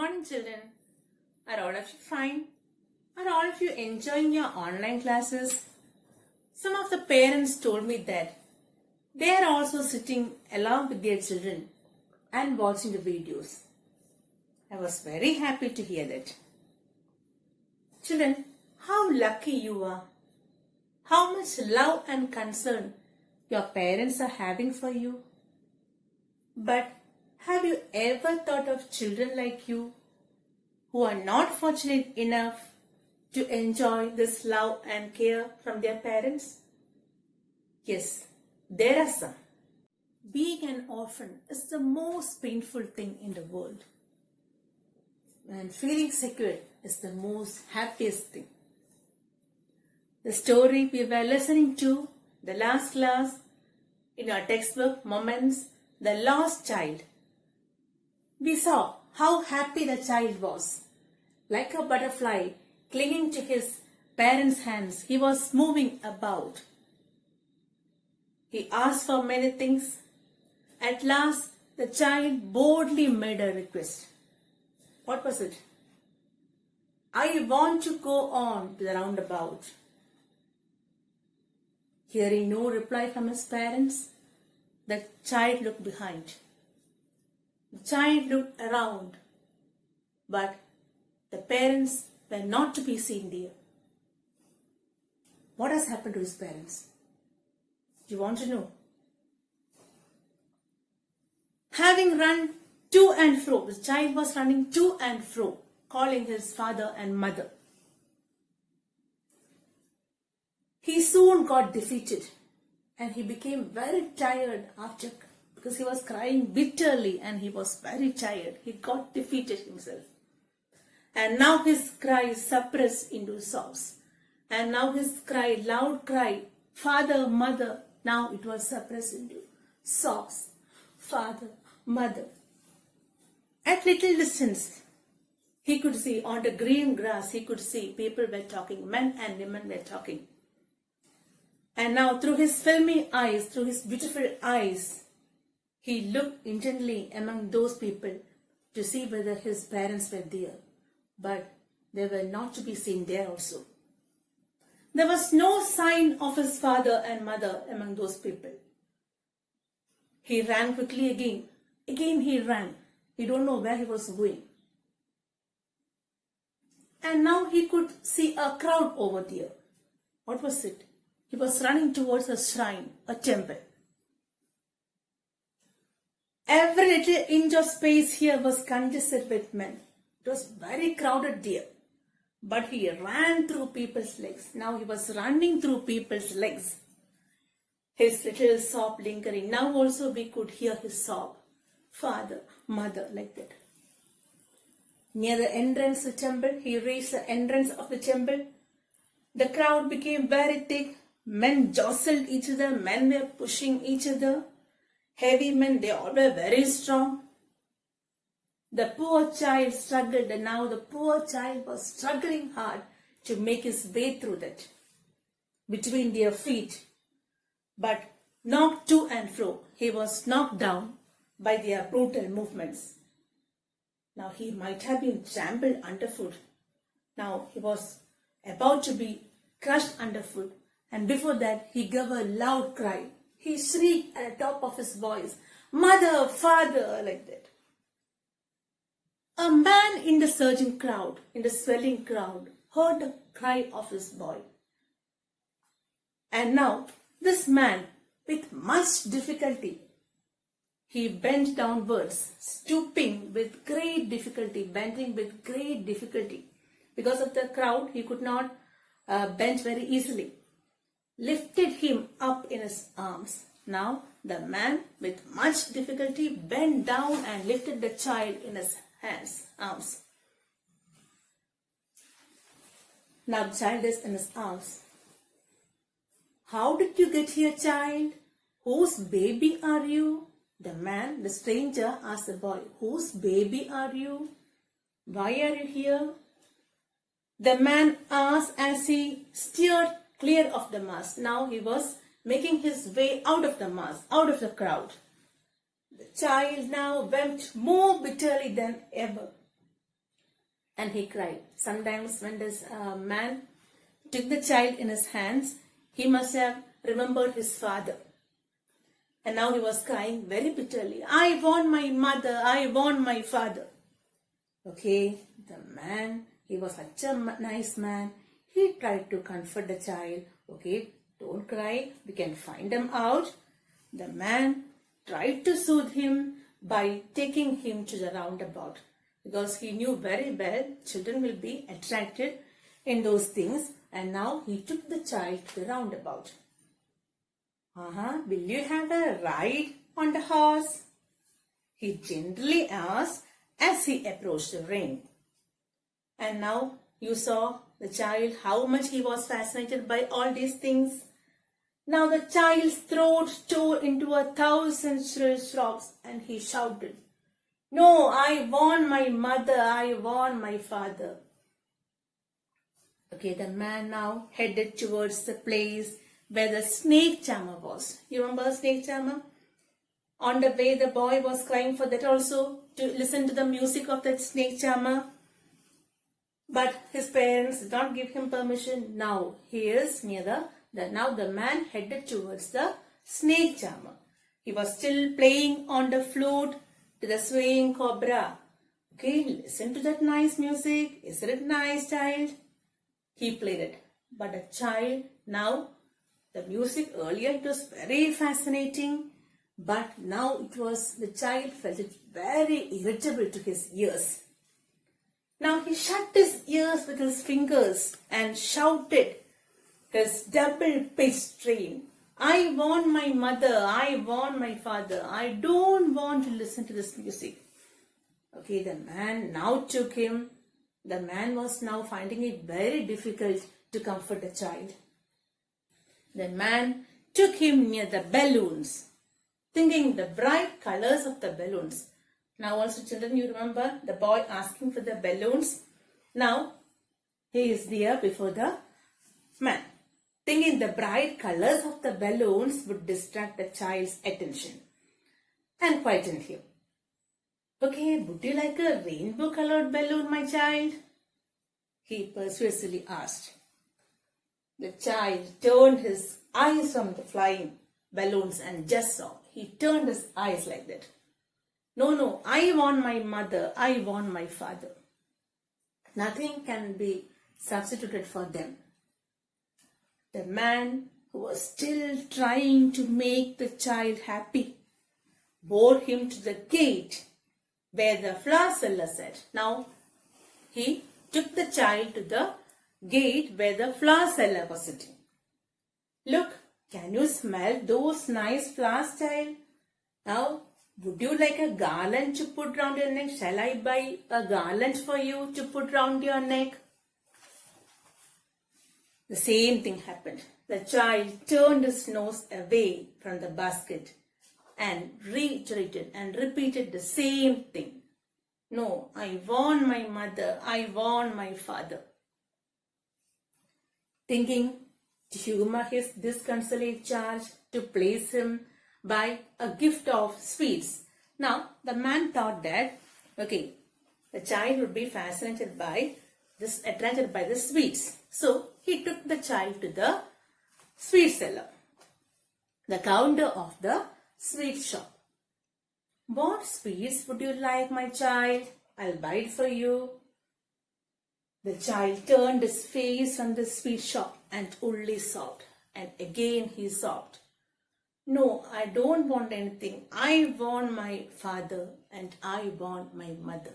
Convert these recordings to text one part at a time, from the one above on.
morning, children. Are all of you fine? Are all of you enjoying your online classes? Some of the parents told me that they are also sitting along with their children and watching the videos. I was very happy to hear that. Children, how lucky you are. How much love and concern your parents are having for you. But have you ever thought of children like you who are not fortunate enough to enjoy this love and care from their parents? Yes, there are some. Being an orphan is the most painful thing in the world. And feeling secure is the most happiest thing. The story we were listening to, the last class, in our textbook, Moments, the Lost Child. We saw how happy the child was. Like a butterfly clinging to his parents' hands, he was moving about. He asked for many things. At last, the child boldly made a request. What was it? I want to go on to the roundabout. Hearing no reply from his parents, the child looked behind. The child looked around, but the parents were not to be seen there. What has happened to his parents? Do you want to know? Having run to and fro, the child was running to and fro, calling his father and mother. He soon got defeated and he became very tired because he was crying bitterly and he was very tired. He got defeated himself. And now his cry suppressed into sobs. And now his cry, loud cry, father, mother, now it was suppressed into sobs. Father, mother. At little distance, he could see on the green grass, he could see people were talking, men and women were talking. And now through his filmy eyes, through his beautiful eyes, he looked intently among those people to see whether his parents were there. But they were not to be seen there also. There was no sign of his father and mother among those people. He ran quickly again. Again he ran. He don't know where he was going. And now he could see a crowd over there. What was it? He was running towards a shrine, a temple. Every little inch of space here was congested with men. It was very crowded there. But he ran through people's legs. Now he was running through people's legs. His little sob lingering. Now also we could hear his sob. Father, mother, like that. Near the entrance of the temple, he reached the entrance of the temple. The crowd became very thick. Men jostled each other. Men were pushing each other. Heavy men, they all were very strong. The poor child struggled, and now the poor child was struggling hard to make his way through that. Between their feet. But knocked to and fro, he was knocked down by their brutal movements. Now he might have been trampled underfoot. Now he was about to be crushed underfoot. And before that, he gave a loud cry. He shrieked at the top of his voice, Mother, Father, like that. A man in the surging crowd, in the swelling crowd, heard the cry of his boy. And now, this man, with much difficulty, he bent downwards, stooping with great difficulty, bending with great difficulty. Because of the crowd, he could not bend very easily. Lifted him up in his arms. Now, the man, with much difficulty, bent down and lifted the child in his arms. Now the child is in his arms. How did you get here, child? Whose baby are you? The man, the stranger, asked the boy, whose baby are you? Why are you here? The man asked as he steered clear of the mass. Now he was making his way out of the mass, out of the crowd. The child now wept more bitterly than ever. and he cried. Sometimes when this man took the child in his hands, he must have remembered his father. And now he was crying very bitterly. I want my mother, I want my father. Okay, the man, he was such a nice man. He tried to comfort the child. Okay, don't cry, we can find him out. The man tried to soothe him by taking him to the roundabout, because he knew very well children will be attracted in those things, and now he took the child to the roundabout. Will you have a ride on the horse? He gently asked as he approached the ring. And now you saw the child, how much he was fascinated by all these things. Now the child's throat tore into 1,000 shrill sobs and he shouted, No, I want my mother, I want my father. Okay, the man now headed towards the place where the snake charmer was. You remember the snake charmer? On the way, the boy was crying for that also, to listen to the music of that snake charmer. But his parents did not give him permission. Now he is near now the man headed towards the snake charmer. He was still playing on the flute to the swaying cobra. Okay, listen to that nice music. Isn't it nice, child? He played it. But the child now, the music earlier it was very fascinating. But now the child felt it very irritable to his ears. Now he shut his ears with his fingers and shouted his double-pitched strain. I want my mother, I want my father, I don't want to listen to this music. Okay, the man now took him. The man was now finding it very difficult to comfort the child. The man took him near the balloons, thinking the bright colors of the balloons. Now also children, you remember the boy asking for the balloons. Now he is there before the man, thinking the bright colors of the balloons would distract the child's attention and quieten him. Okay, would you like a rainbow colored balloon, my child? He persuasively asked. The child turned his eyes from the flying balloons and just saw. He turned his eyes like that. No, I want my mother, I want my father. Nothing can be substituted for them. The man who was still trying to make the child happy bore him to the gate where the flower seller sat. Now he took the child to the gate where the flower seller was sitting. Look, can you smell those nice flowers, child? Now, would you like a garland to put round your neck? Shall I buy a garland for you to put round your neck? The same thing happened. The child turned his nose away from the basket and reiterated and repeated the same thing. No, I want my mother, I want my father. Thinking to humor his disconsolate charge, to place him by a gift of sweets. Now, the man thought that, okay, the child would be attracted by the sweets. So, he took the child to the sweet seller, the counter of the sweet shop. What sweets would you like, my child? I'll buy it for you. The child turned his face from the sweet shop and only sobbed. And again he sobbed. No, I don't want anything. I want my father and I want my mother.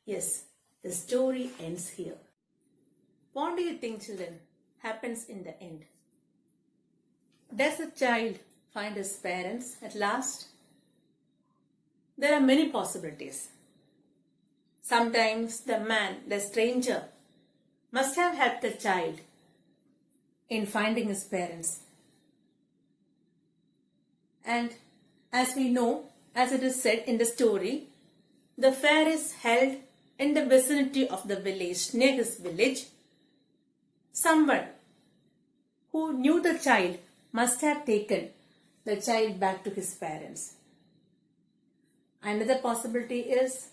Yes, the story ends here. What do you think, children, happens in the end? Does the child find his parents at last? There are many possibilities. Sometimes the man, the stranger, must have helped the child in finding his parents. And as we know, as it is said in the story, the fair is held in the vicinity of the village, near his village. Someone who knew the child must have taken the child back to his parents. Another possibility is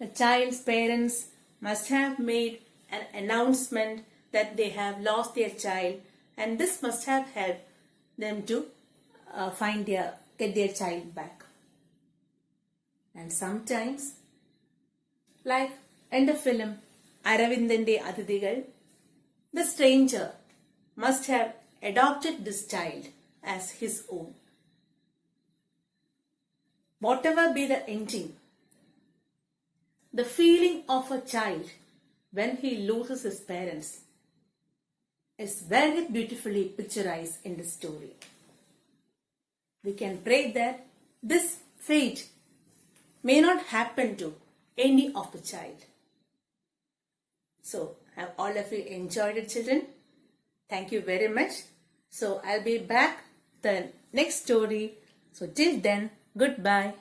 a child's parents must have made an announcement that they have lost their child, and this must have helped them to get their child back. And sometimes, like in the film Aravindante Atithigal, the stranger must have adopted this child as his own. Whatever be the ending, the feeling of a child when he loses his parents is very beautifully picturized in the story. We can pray that this fate may not happen to any of the child. So, have all of you enjoyed it, children? Thank you very much. So, I'll be back the next story. So, till then, goodbye.